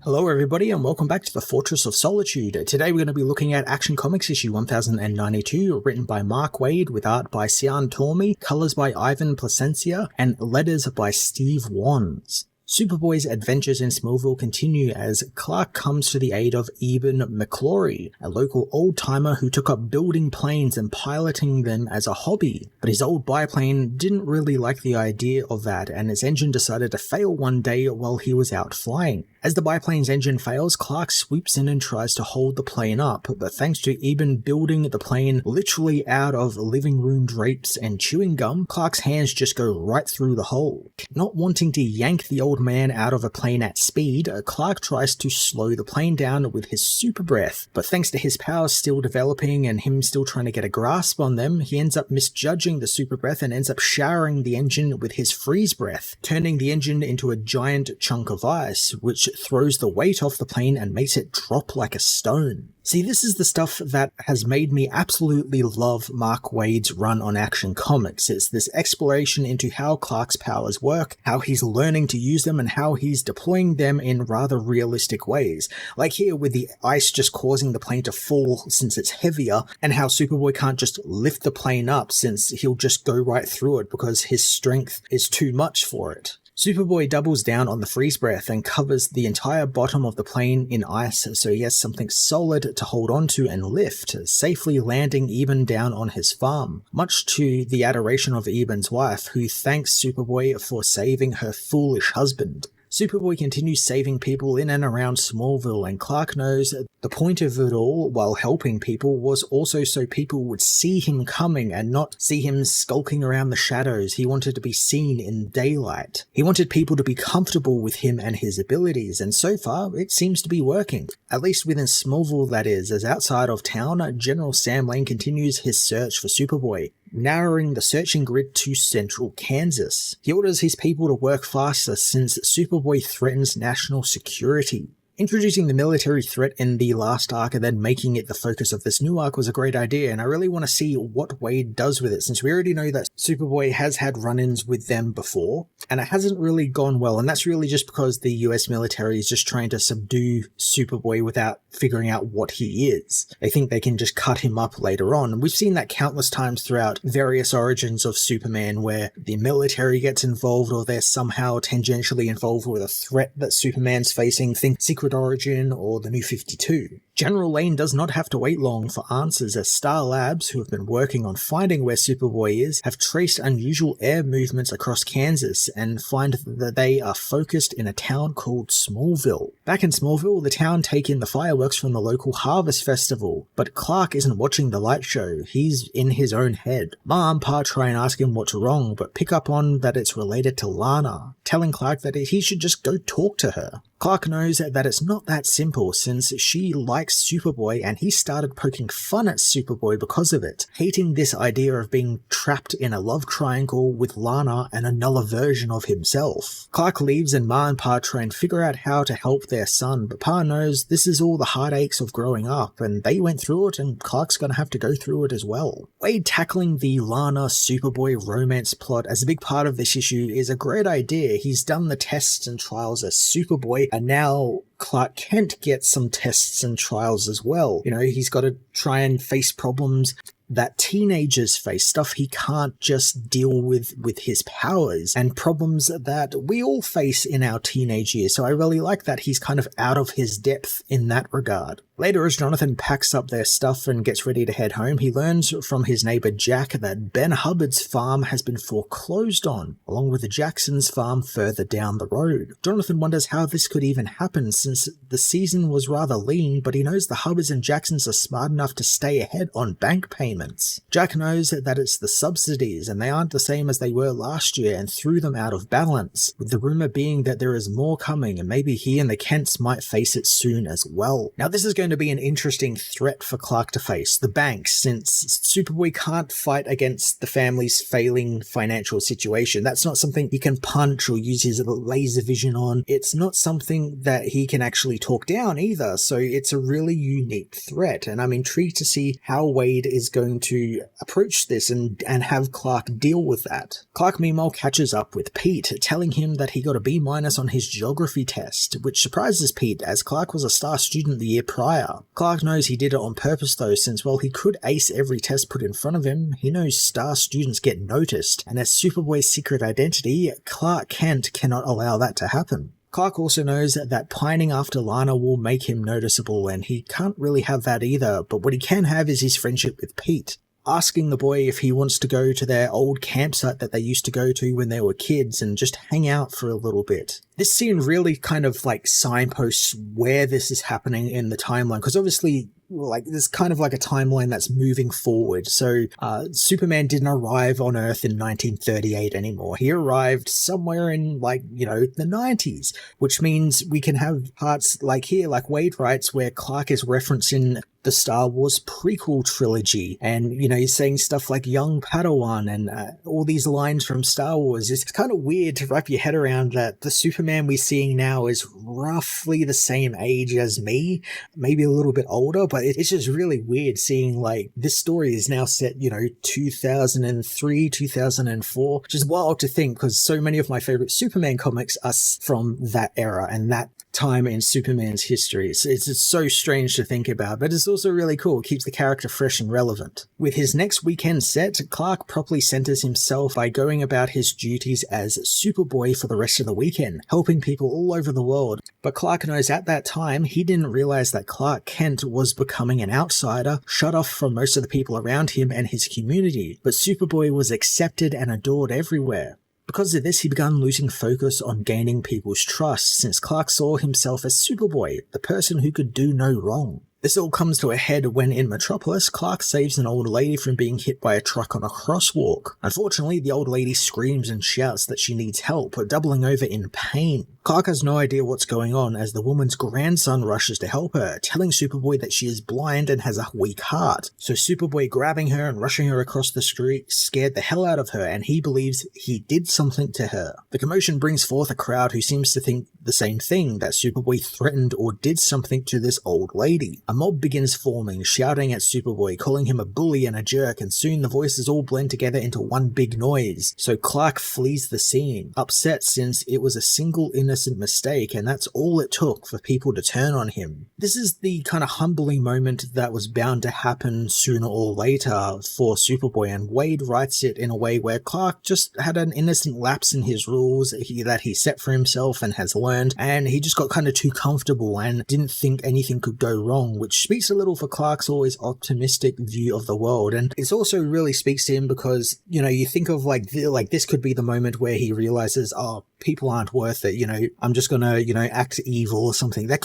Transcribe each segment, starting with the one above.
Hello everybody and welcome back to the Fortress of Solitude. Today we're going to be looking at Action Comics issue 1092, written by Mark Waid with art by Sian Tormey, colours by Ivan Placencia, and letters by Steve Wands. Superboy's adventures in Smallville continue as Clark comes to the aid of Eben McClory, a local old-timer who took up building planes and piloting them as a hobby. But his old biplane didn't really like the idea of that, and its engine decided to fail one day while he was out flying. As the biplane's engine fails, Clark swoops in and tries to hold the plane up, but thanks to Eben building the plane literally out of living room drapes and chewing gum, Clark's hands just go right through the hole. Not wanting to yank the old man out of a plane at speed, Clark tries to slow the plane down with his super breath, but thanks to his powers still developing and him still trying to get a grasp on them, he ends up misjudging the super breath and ends up showering the engine with his freeze breath, turning the engine into a giant chunk of ice, which throws the weight off the plane and makes it drop like a stone. See, this is the stuff that has made me absolutely love Mark Waid's run on Action Comics. It's this exploration into how Clark's powers work, how he's learning to use them, and how he's deploying them in rather realistic ways. Like here with the ice just causing the plane to fall since it's heavier, and how Superboy can't just lift the plane up since he'll just go right through it because his strength is too much for it. Superboy doubles down on the freeze breath and covers the entire bottom of the plane in ice so he has something solid to hold onto and lift, safely landing Eben down on his farm, much to the adoration of Eben's wife, who thanks Superboy for saving her foolish husband. Superboy continues saving people in and around Smallville, and Clark knows the point of it all, while helping people, was also so people would see him coming and not see him skulking around the shadows. He wanted to be seen in daylight. He wanted people to be comfortable with him and his abilities, and so far, it seems to be working. At least within Smallville, that is, as outside of town, General Sam Lane continues his search for Superboy, narrowing the searching grid to central Kansas. He orders his people to work faster since Superboy threatens national security. Introducing the military threat in the last arc and then making it the focus of this new arc was a great idea, and I really want to see what Waid does with it, since we already know that Superboy has had run-ins with them before, and it hasn't really gone well, and that's really just because the US military is just trying to subdue Superboy without figuring out what he is. They think they can just cut him up later on. We've seen that countless times throughout various origins of Superman, where the military gets involved or they're somehow tangentially involved with a threat that Superman's facing. Think Secret Origin or the New 52. General Lane does not have to wait long for answers, as Star Labs, who have been working on finding where Superboy is, have traced unusual air movements across Kansas and find that they are focused in a town called Smallville. Back in Smallville, the town take in the fireworks from the local Harvest Festival, but Clark isn't watching the light show, he's in his own head. Ma and Pa try and ask him what's wrong, but pick up on that it's related to Lana, telling Clark that he should just go talk to her. Clark knows that it's not that simple, since she likes Superboy and he started poking fun at Superboy because of it, hating this idea of being trapped in a love triangle with Lana and another version of himself. Clark leaves and Ma and Pa try and figure out how to help their son, but Pa knows this is all the heartaches of growing up, and they went through it and Clark's gonna have to go through it as well. Waid tackling the Lana-Superboy romance plot as a big part of this issue is a great idea. He's done the tests and trials as Superboy, and now Clark Kent gets some tests and trials as well. You know, he's got to try and face problems that teenagers face, stuff he can't just deal with his powers, and problems that we all face in our teenage years. So I really like that he's kind of out of his depth in that regard. Later, as Jonathan packs up their stuff and gets ready to head home, he learns from his neighbor Jack that Ben Hubbard's farm has been foreclosed on, along with the Jackson's farm further down the road. Jonathan wonders how this could even happen, since the season was rather lean, but he knows the Hubbards and Jacksons are smart enough to stay ahead on bank payments. Jack knows that it's the subsidies, and they aren't the same as they were last year, and threw them out of balance, with the rumor being that there is more coming, and maybe he and the Kents might face it soon as well. Now, this is going going to be an interesting threat for Clark to face, the banks, since Superboy can't fight against the family's failing financial situation. That's not something he can punch or use his laser vision on. It's not something that he can actually talk down either, so it's a really unique threat, and I'm intrigued to see how Wade is going to approach this and have Clark deal with that. Clark meanwhile catches up with Pete, telling him that he got a B- on his geography test, which surprises Pete as Clark was a star student the year prior. Clark knows he did it on purpose though, since while he could ace every test put in front of him, he knows star students get noticed, and as Superboy's secret identity, Clark Kent cannot allow that to happen. Clark also knows that pining after Lana will make him noticeable, and he can't really have that either, but what he can have is his friendship with Pete. Asking the boy if he wants to go to their old campsite that they used to go to when they were kids and just hang out for a little bit. This scene really kind of like signposts where this is happening in the timeline, because obviously like there's kind of like a timeline that's moving forward. So Superman didn't arrive on Earth in 1938 anymore. He arrived somewhere in like, you know, the 90s, which means we can have parts like here, like Wade writes, where Clark is referencing the Star Wars prequel trilogy, and you know, he's saying stuff like young Padawan and all these lines from Star Wars. It's kind of weird to wrap your head around that the Superman we're seeing now is roughly the same age as me, maybe a little bit older, but it's just really weird seeing like this story is now set, you know, 2003, 2004, which is wild to think because so many of my favorite Superman comics are from that era and that time in Superman's history. It's so strange to think about, but it's also really cool. It keeps the character fresh and relevant. With his next weekend set, Clark properly centers himself by going about his duties as Superboy for the rest of the weekend, helping people all over the world. But Clark knows at that time, he didn't realize that Clark Kent was becoming an outsider, shut off from most of the people around him and his community. But Superboy was accepted and adored everywhere. Because of this, he began losing focus on gaining people's trust, since Clark saw himself as Superboy, the person who could do no wrong. This all comes to a head when in Metropolis, Clark saves an old lady from being hit by a truck on a crosswalk. Unfortunately, the old lady screams and shouts that she needs help, doubling over in pain. Clark has no idea what's going on as the woman's grandson rushes to help her, telling Superboy that she is blind and has a weak heart. So Superboy grabbing her and rushing her across the street scared the hell out of her, and he believes he did something to her. The commotion brings forth a crowd who seems to think the same thing, that Superboy threatened or did something to this old lady. A mob begins forming, shouting at Superboy, calling him a bully and a jerk, and soon the voices all blend together into one big noise. So Clark flees the scene, upset since it was a single innocent mistake and that's all it took for people to turn on him. This is the kind of humbling moment that was bound to happen sooner or later for Superboy, and Wade writes it in a way where Clark just had an innocent lapse in his rules that he set for himself and has learned, and he just got kind of too comfortable and didn't think anything could go wrong, which speaks a little for Clark's always optimistic view of the world. And it also really speaks to him because, you know, you think of like this could be the moment where he realizes, oh, people aren't worth it, you know, I'm just gonna, you know, act evil or something. That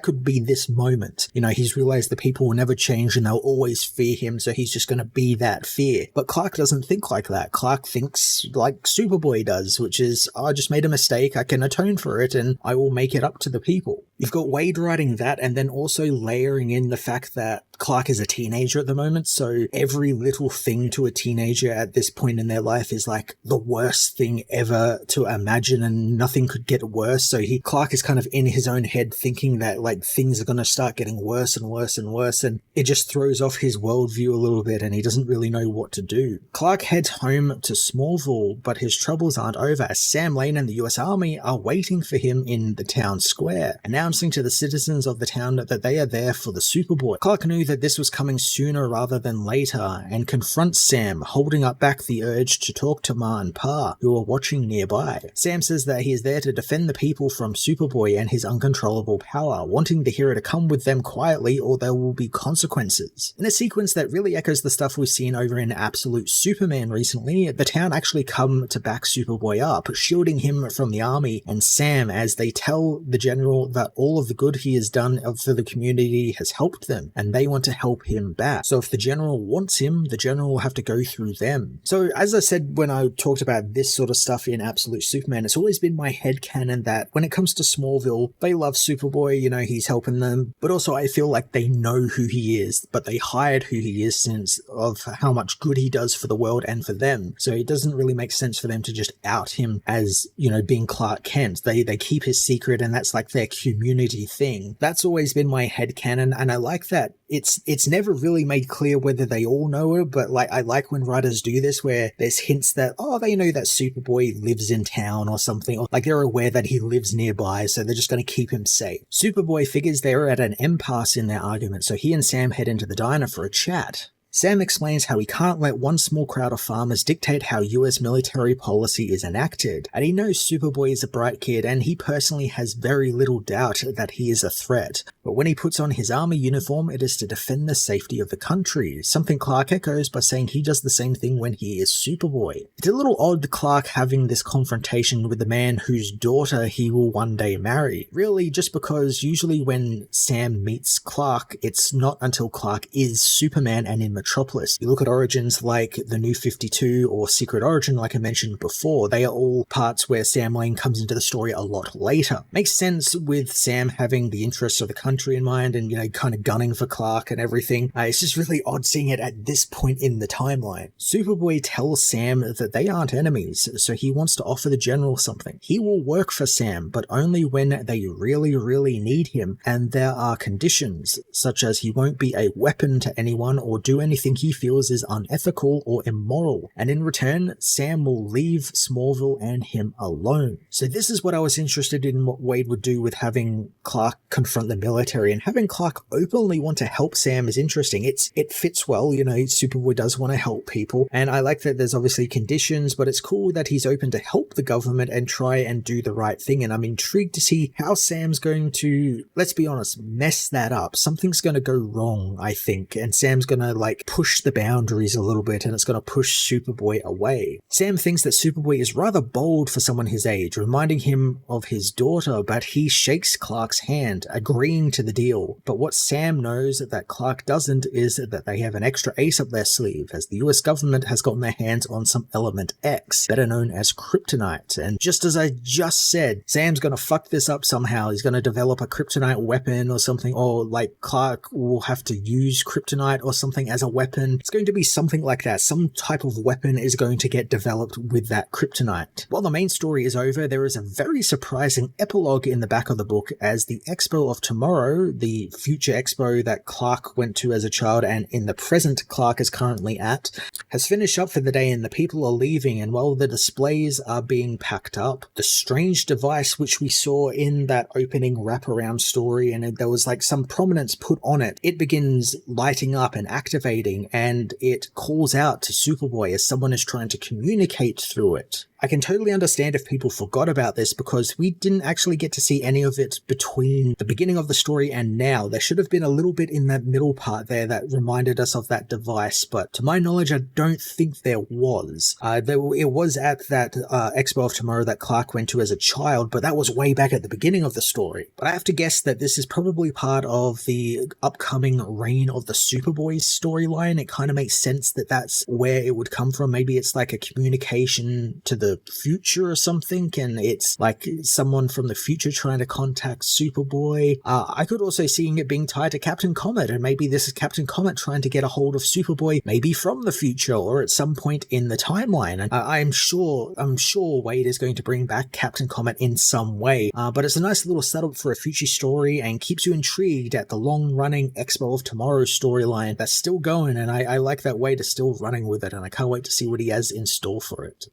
could be this moment. You know, he's realized that people will never change and they'll always fear him, so he's just gonna be that fear. But Clark doesn't think like that. Clark thinks like Superboy does, which is, oh, I just made a mistake, I can atone for it and I will make it up to the people. You've got Wade writing that and then also layering in the fact that Clark is a teenager at the moment, so every little thing to a teenager at this point in their life is like the worst thing ever to imagine, and nothing could get worse. So Clark is kind of in his own head thinking that like things are going to start getting worse and worse and worse, and it just throws off his worldview a little bit and he doesn't really know what to do. Clark heads home to Smallville, but his troubles aren't over as Sam Lane and the US Army are waiting for him in the town square, announcing to the citizens of the town that they are there for the Superboy. Clark knew that this was coming sooner rather than later and confronts Sam, holding up back the urge to talk to Ma and Pa, who are watching nearby. Sam says that he is there to defend the people from Superboy and his uncontrollable power, wanting the hero to come with them quietly or there will be consequences. In a sequence that really echoes the stuff we've seen over in Absolute Superman recently, the town actually come to back Superboy up, shielding him from the army and Sam as they tell the general that all of the good he has done for the community has helped them, and they want to help him back. So if the general wants him, the general will have to go through them. So as I said when I talked about this sort of stuff in Absolute Superman, it's always been my headcanon that when it comes to Smallville, they love Superboy, you know, he's helping them, but also I feel like they know who he is, but they hired who he is since of how much good he does for the world and for them. So it doesn't really make sense for them to just out him as, you know, being Clark Kent. They keep his secret, and that's like their community thing. That's always been my headcanon, and I like that it's never really made clear whether they all know it, but like I like when writers do this where there's hints that, oh, they know that Superboy lives in town or something, or like they're aware that he lives nearby, so they're just going to keep him safe. Superboy figures they're at an impasse in their argument, so he and Sam head into the diner for a chat. Sam explains how he can't let one small crowd of farmers dictate how US military policy is enacted, and he knows Superboy is a bright kid and he personally has very little doubt that he is a threat. But when he puts on his army uniform, it is to defend the safety of the country, something Clark echoes by saying he does the same thing when he is Superboy. It's a little odd Clark having this confrontation with the man whose daughter he will one day marry. Really, just because usually when Sam meets Clark, it's not until Clark is Superman and in Metropolis. You look at origins like the New 52 or Secret Origin, like I mentioned before, they are all parts where Sam Lane comes into the story a lot later. Makes sense with Sam having the interests of the country in mind and, you know, kind of gunning for Clark and everything. It's just really odd seeing it at this point in the timeline. Superboy tells Sam that they aren't enemies, so he wants to offer the general something. He will work for Sam, but only when they really, really need him, and there are conditions, such as he won't be a weapon to anyone or do anything he feels is unethical or immoral, and in return, Sam will leave Smallville and him alone. So this is what I was interested in what Wade would do with having Clark confront the military, and having Clark openly want to help Sam is interesting. It fits well, you know, Superboy does want to help people, and I like that there's obviously conditions, but it's cool that he's open to help the government and try and do the right thing, and I'm intrigued to see how Sam's going to, let's be honest, mess that up. Something's going to go wrong, I think, and Sam's going to like push the boundaries a little bit, and it's going to push Superboy away. Sam thinks that Superboy is rather bold for someone his age, reminding him of his daughter, but he shakes Clark's hand, agreeing to the deal. But what Sam knows that Clark doesn't is that they have an extra ace up their sleeve, as the US government has gotten their hands on some Element X, better known as kryptonite. And just as I just said, Sam's going to fuck this up somehow. He's going to develop a kryptonite weapon or something, or like Clark will have to use kryptonite or something as a weapon. It's going to be something like that. Some type of weapon is going to get developed with that kryptonite. While the main story is over, there is a very surprising epilogue in the back of the book, as the Expo of Tomorrow, the future expo that Clark went to as a child and in the present Clark is currently at, has finished up for the day and the people are leaving, and while the displays are being packed up, the strange device which we saw in that opening wraparound story, and there was like some prominence put on it, it begins lighting up and activating, and it calls out to Superboy as someone is trying to communicate through it. I can totally understand if people forgot about this, because we didn't actually get to see any of it between the beginning of the story and now. There should have been a little bit in that middle part there that reminded us of that device, but to my knowledge, I don't think there was. It was at that Expo of Tomorrow that Clark went to as a child, but that was way back at the beginning of the story. But I have to guess that this is probably part of the upcoming Reign of the Superboys storyline. It kind of makes sense that that's where it would come from. Maybe it's like a communication to the future or something, and it's like someone from the future trying to contact Superboy. I could also see it being tied to Captain Comet, and maybe this is Captain Comet trying to get a hold of Superboy, maybe from the future or at some point in the timeline. And I'm sure Wade is going to bring back Captain Comet in some way. But it's a nice little setup for a future story and keeps you intrigued at the long-running Expo of Tomorrow storyline that's still going, and I like that Wade is still running with it, and I can't wait to see what he has in store for it.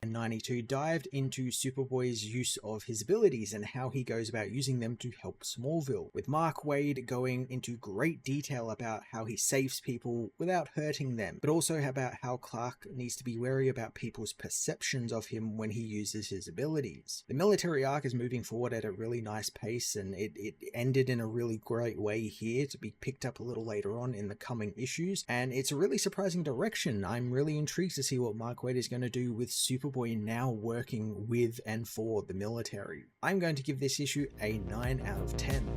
92 dived into Superboy's use of his abilities and how he goes about using them to help Smallville, with Mark Waid going into great detail about how he saves people without hurting them, but also about how Clark needs to be wary about people's perceptions of him when he uses his abilities. The military arc is moving forward at a really nice pace, and it ended in a really great way here, to be picked up a little later on in the coming issues, and it's a really surprising direction. I'm really intrigued to see what Mark Waid is going to do with Superboy Superboy now working with and for the military. I'm going to give this issue a 9 out of 10.